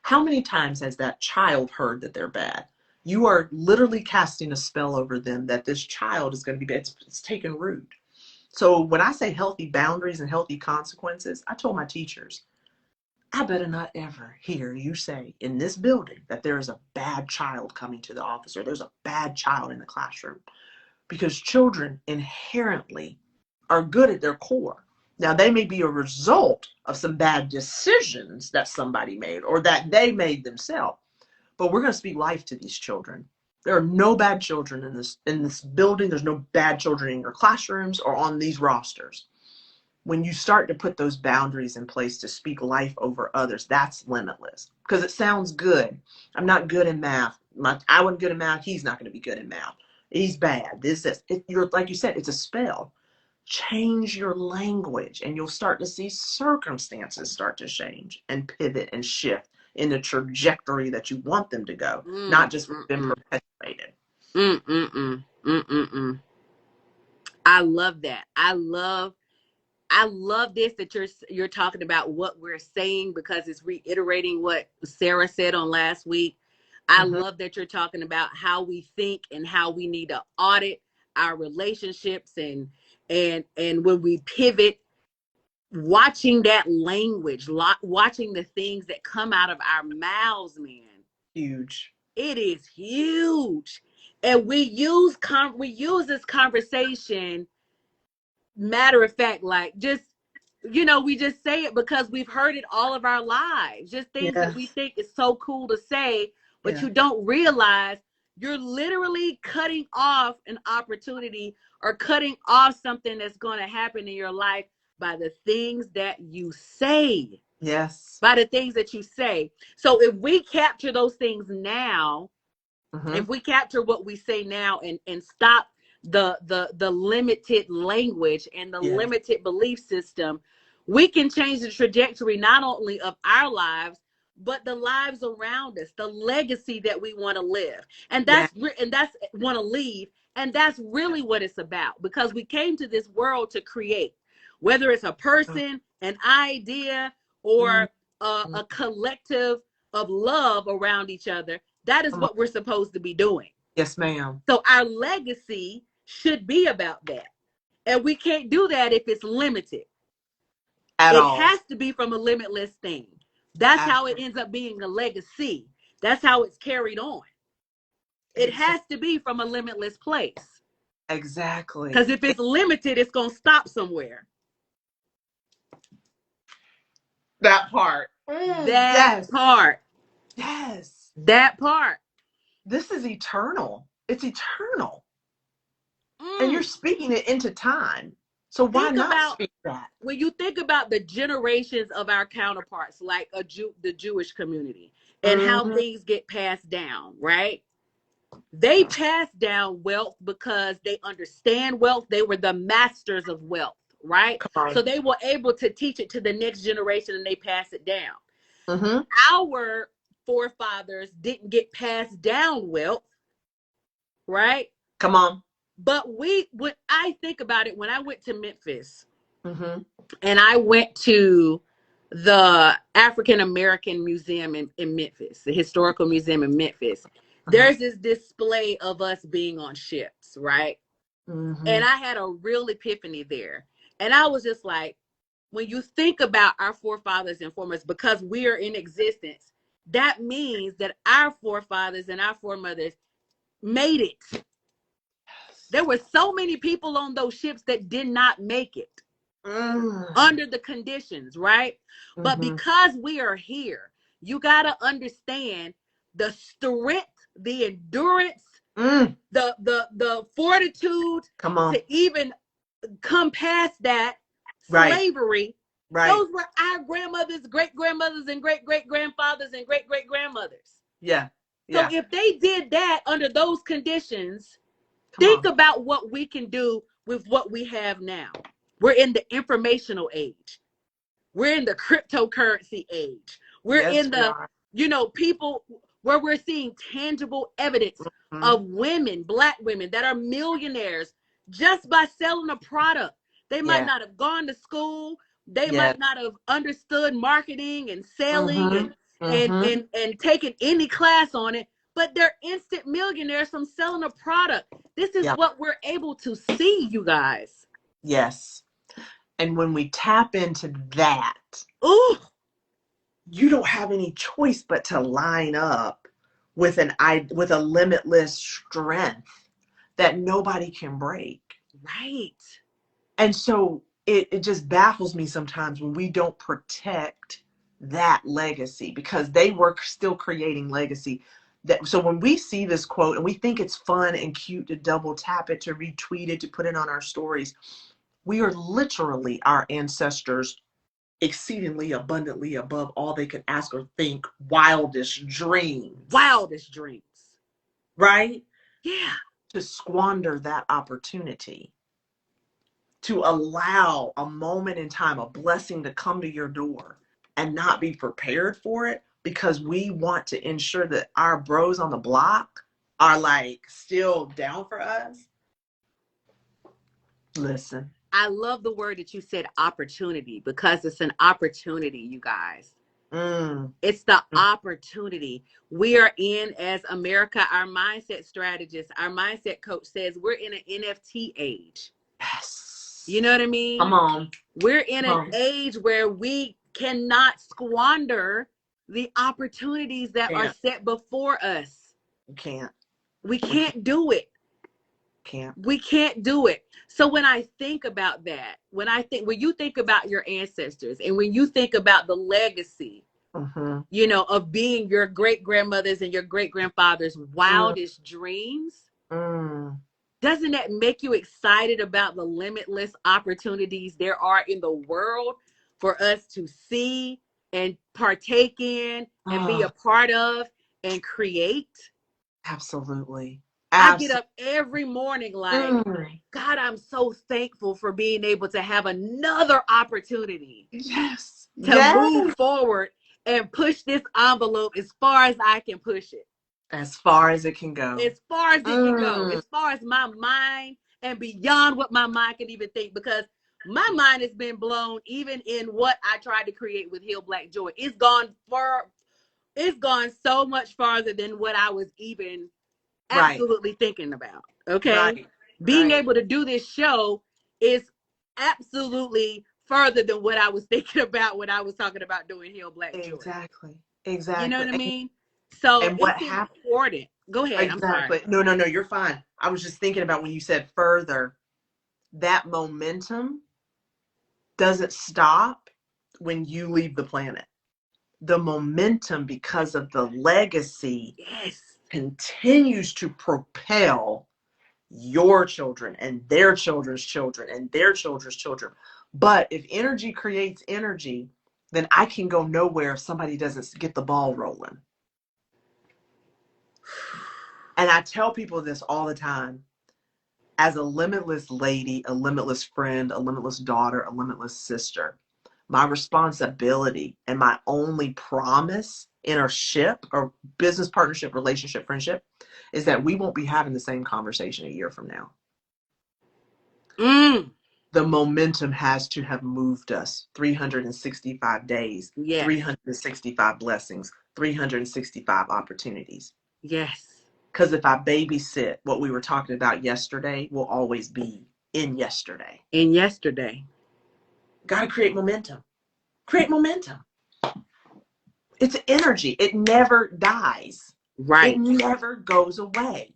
how many times has that child heard that they're bad? You are literally casting a spell over them that this child is going to be bad. It's taken root. So when I say healthy boundaries and healthy consequences, I told my teachers, I better not ever hear you say in this building that there is a bad child coming to the office or there's a bad child in the classroom, because children inherently are good at their core. Now, they may be a result of some bad decisions that somebody made or that they made themselves, but we're going to speak life to these children. There are no bad children in this building. There's no bad children in your classrooms or on these rosters. When you start to put those boundaries in place to speak life over others, that's limitless because it sounds good. I'm not good in math. I wasn't good in math. He's not going to be good in math. He's bad. You're like you said, it's a spell. Change your language and you'll start to see circumstances start to change and pivot and shift in the trajectory that you want them to go, not just been perpetuated. I love that. I love this that you're talking about what we're saying because it's reiterating what Sarah said on last week. I love that you're talking about how we think and how we need to audit our relationships and when we pivot, watching that language, watching the things that come out of our mouths, man. Huge. It is huge. And we use this conversation matter of fact, like just we just say it because we've heard it all of our lives. Just things that we think is so cool to say, but you don't realize you're literally cutting off an opportunity or cutting off something that's going to happen in your life by the things that you say. Yes. By the things that you say. So if we capture those things now, if we capture what we say now and stop the limited language and the limited belief system, we can change the trajectory not only of our lives but the lives around us, the legacy that we want to live and that's want to leave. And that's really what it's about, because we came to this world to create, whether it's a person, an idea, or a collective of love around each other. That is what we're supposed to be doing. Yes, ma'am. So our legacy should be about that. And we can't do that if it's limited. It has to be from a limitless thing. That's how it ends up being a legacy. That's how it's carried on. It has to be from a limitless place. Exactly. Because if it's limited, it's going to stop somewhere. That part. That part. Yes. That part. This is eternal. It's eternal. And you're speaking it into time. So why not speak that? When you think about the generations of our counterparts, like the Jewish community, and how things get passed down, right? They pass down wealth because they understand wealth. They were the masters of wealth, right? So they were able to teach it to the next generation and they pass it down. Our forefathers didn't get passed down wealth, right? Come on. But when I think about it, when I went to Memphis and I went to the African American Museum in Memphis, the Historical Museum in Memphis, there's this display of us being on ships, right? And I had a real epiphany there. And I was just like, when you think about our forefathers and foremothers, because we are in existence, that means that our forefathers and our foremothers made it. There were so many people on those ships that did not make it under the conditions, right? But because we are here, you got to understand the strength the endurance, Mm. the fortitude Come on. to even come past that Right. slavery. Right. Those were our grandmothers, great grandmothers, and great great grandfathers and great great grandmothers. Yeah. So if they did that under those conditions, think about what we can do with what we have now. We're in the informational age. We're in the cryptocurrency age. We're in the, people where we're seeing tangible evidence of women, Black women that are millionaires just by selling a product. They might not have gone to school. They might not have understood marketing and selling and taken any class on it, but they're instant millionaires from selling a product. This is what we're able to see, you guys. Yes. And when we tap into that, you don't have any choice but to line up with with a limitless strength that nobody can break. Right. And so it just baffles me sometimes when we don't protect that legacy, because they were still creating legacy. So when we see this quote and we think it's fun and cute to double tap it, to retweet it, to put it on our stories, we are literally our ancestors' exceedingly abundantly above all they could ask or think wildest dreams. Wildest dreams. Right? Yeah. To squander that opportunity, to allow a moment in time, a blessing to come to your door and not be prepared for it because we want to ensure that our bros on the block are like still down for us. Listen. I love the word that you said, opportunity, because it's an opportunity, you guys. It's the opportunity. We are in, as America, our mindset strategist, our mindset coach says, we're in an NFT age. Yes. You know what I mean? Come on. We're in an age where we cannot squander the opportunities that are set before us. We can't. We can't do it. We can't do it. So when I think about that, when you think about your ancestors and when you think about the legacy, of being your great grandmothers and your great grandfathers' wildest dreams, doesn't that make you excited about the limitless opportunities there are in the world for us to see and partake in and be a part of and create? Absolutely. I get up every morning like, God, I'm so thankful for being able to have another opportunity to move forward and push this envelope as far as I can push it. As far as it can go. As far as it can go. As far as my mind and beyond what my mind can even think. Because my mind has been blown even in what I tried to create with Heal Black Joy. It's gone far. It's gone so much farther than what I was even absolutely thinking about. Okay. Being able to do this show is absolutely further than what I was thinking about when I was talking about doing Heal Black Joy. Exactly. You know what I mean? So and what happened? Important. Go ahead. Exactly. I'm sorry. No, you're fine. I was just thinking about when you said further, that momentum doesn't stop when you leave the planet. The momentum, because of the legacy, continues to propel your children and their children's children and their children's children. But if energy creates energy, then I can go nowhere if somebody doesn't get the ball rolling. And I tell people this all the time. As a limitless lady, a limitless friend, a limitless daughter, a limitless sister, my responsibility and my only promise in our ship or business partnership, relationship, friendship is that we won't be having the same conversation a year from now. The momentum has to have moved us 365 days, 365 blessings, 365 opportunities. Yes. Because if I babysit what we were talking about yesterday, we'll always be in yesterday. Got to create momentum. Create momentum. It's energy. It never dies. Right. It never goes away.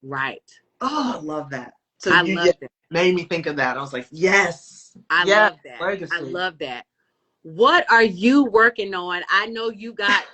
Right. Oh, I love that. So that made me think of that. I was like, yes. I love that. Legacy. I love that. What are you working on? I know you got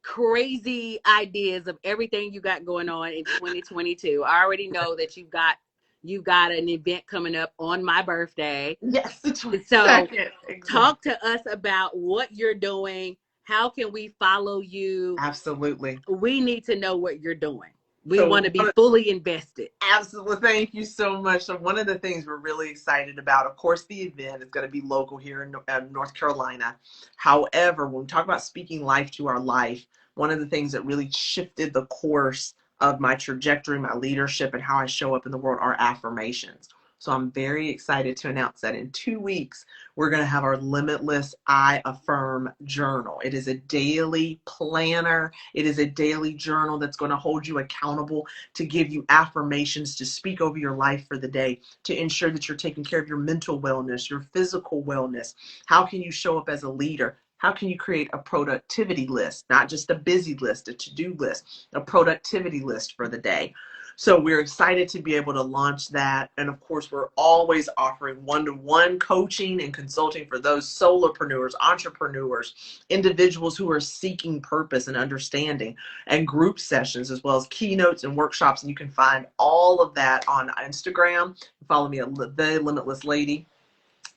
crazy ideas of everything you got going on in 2022. I already know that you've got an event coming up on my birthday. Yes, the So 22nd. talk Exactly. to us about what you're doing. How can we follow you? Absolutely. We need to know what you're doing. We want So to be fully invested. absolutely. Thank you so much. So one of the things we're really excited about, of course, the event is going to be local here in North Carolina. However, when we talk about speaking life to our life, one of the things that really shifted the course of my trajectory, my leadership, and how I show up in the world are affirmations. So I'm very excited to announce that in 2 weeks, we're going to have our Limitless I Affirm journal. It is a daily planner. It is a daily journal that's going to hold you accountable, to give you affirmations to speak over your life for the day, to ensure that you're taking care of your mental wellness, your physical wellness. How can you show up as a leader? How can you create a productivity list, not just a busy list, a to-do list, a productivity list for the day? So we're excited to be able to launch that. And of course, we're always offering one-to-one coaching and consulting for those solopreneurs, entrepreneurs, individuals who are seeking purpose and understanding, and group sessions, as well as keynotes and workshops. And you can find all of that on Instagram. Follow me at The Limitless Lady.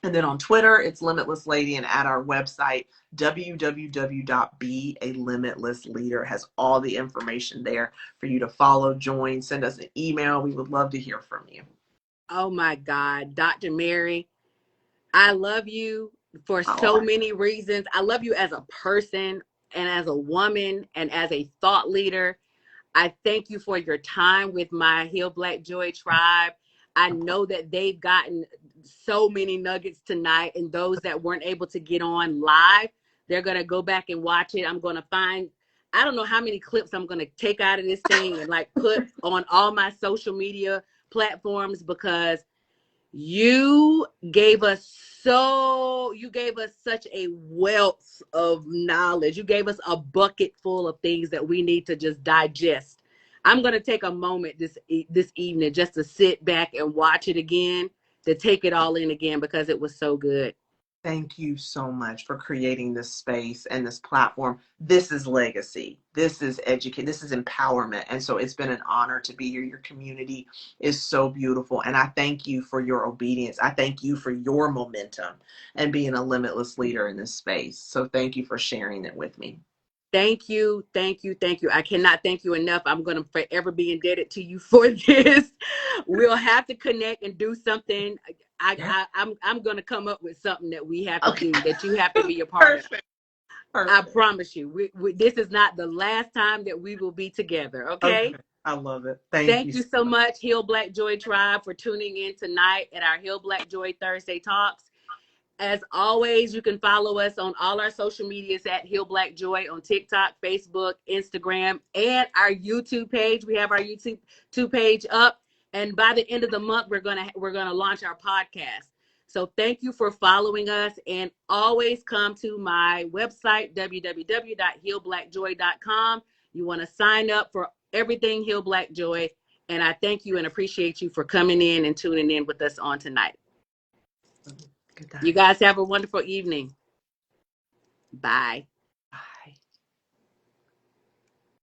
And then on Twitter, it's Limitless Lady. And at our website, www.bealimitlessleader, has all the information there for you to follow, join, send us an email. We would love to hear from you. Oh my God, Dr. Mary, I love you for Oh, so many reasons. I love you as a person and as a woman and as a thought leader. I thank you for your time with my Heal Black Joy tribe. I know that they've gotten so many nuggets tonight, and those that weren't able to get on live, they're going to go back and watch it. I'm going to find, I don't know how many clips I'm going to take out of this thing and like put on all my social media platforms, because you gave us such a wealth of knowledge. You gave us a bucket full of things that we need to just digest. I'm going to take a moment this evening just to sit back and watch it again, to take it all in again, because it was so good. thank you so much for creating this space and this platform. This is legacy. This is educate. This is empowerment. And so it's been an honor to be here. Your community is so beautiful. And I thank you for your obedience. I thank you for your momentum and being a limitless leader in this space. So thank you for sharing it with me. Thank you, thank you, thank you. I cannot thank you enough. I'm going to forever be indebted to you for this. We'll have to connect and do something. Yeah. I'm going to come up with something that we have to Okay. do, that you have to be a part of. Perfect. I Perfect. promise you, this is not the last time that we will be together. Okay. Okay. I love it. Thank Thank you you so so much. much, Heal Black Joy Tribe, for tuning in tonight at our Heal Black Joy Thursday Talks. As always, you can follow us on all our social medias at Heal Black Joy on TikTok, Facebook, Instagram, and our YouTube page. We have our YouTube page up, and by the end of the month, we're gonna launch our podcast. So thank you for following us, and always come to my website, www.healblackjoy.com. You want to sign up for everything Heal Black Joy, and I thank you and appreciate you for coming in and tuning in with us on tonight. Good You night. guys have a wonderful evening. Bye.